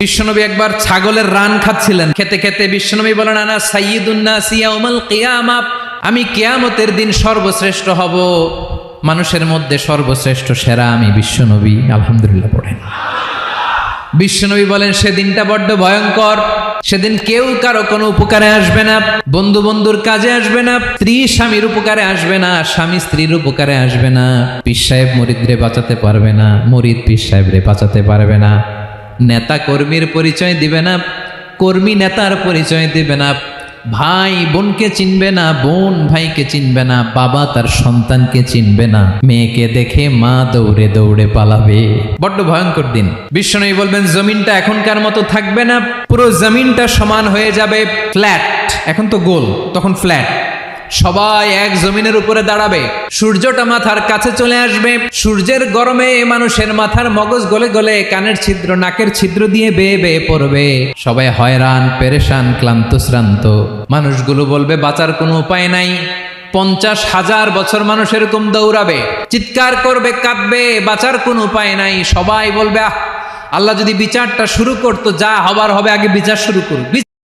বিশ্বনবী একবার ছাগলের রান খাচ্ছিলেন, খেতে খেতে বিশ্বনবী বলেন, আনা সাইয়্যিদুন নাসি ইয়াউমাল কিয়ামা, আমি কিয়ামতের দিন সর্বশ্রেষ্ঠ হব, মানুষের মধ্যে সর্বশ্রেষ্ঠ সেরা আমি বিশ্বনবী। আলহামদুলিল্লাহ পড়েন। বিশ্বনবী বলেন, সেদিনটা বড্ড ভয়ঙ্কর, সেদিন কেউ কারো কোনো উপকারে আসবে না, বন্ধু বন্ধুর কাজে আসবে না, স্ত্রী স্বামীর উপকারে আসবে না, স্বামী স্ত্রীর উপকারে আসবে না, পীর সাহেব মুরিদরে বাঁচাতে পারবে না, মুরিদ পীর সাহেবরে বাঁচাতে পারবে না, নেতা কর্মীর পরিচয় দিবে না, কর্মী নেতার পরিচয় দিবে না, ভাই বোনকে চিনবে না, বোন ভাইকে চিনবে না, বাবা তার সন্তানকে চিনবে না, মেয়েকে দেখে মা দৌড়ে দৌড়ে পালাবে। বড্ড ভয়ঙ্কর দিন। বিশ্বনবী বলবেন, জমিনটা এখনকার মতো থাকবে না, পুরো জমিনটা সমান হয়ে যাবে ফ্ল্যাট। এখন তো গোল, তখন ফ্ল্যাট। সবাই এক জমিনের উপরে দাঁড়াবে, সূর্যটা মাথার কাছে চলে আসবে, সূর্যের গরমে মানুষের মাথার মগজ গলে গলে কানের ছিদ্র নাকের ছিদ্র দিয়ে বেয়ে বেয়ে পড়বে, সবাই হয়রান পেরেশান ক্লান্ত শ্রান্ত। মানুষগুলো বলবে বাঁচার কোনো উপায় নাই। 50,000 বছর মানুষ এরকম দৌড়াবে, চিৎকার করবে, কাঁদবে, বাঁচার কোনো উপায় নাই। সবাই বলবে, আহ, আল্লাহ যদি বিচারটা শুরু করতো, যা হবার হবে, আগে বিচার শুরু করুক।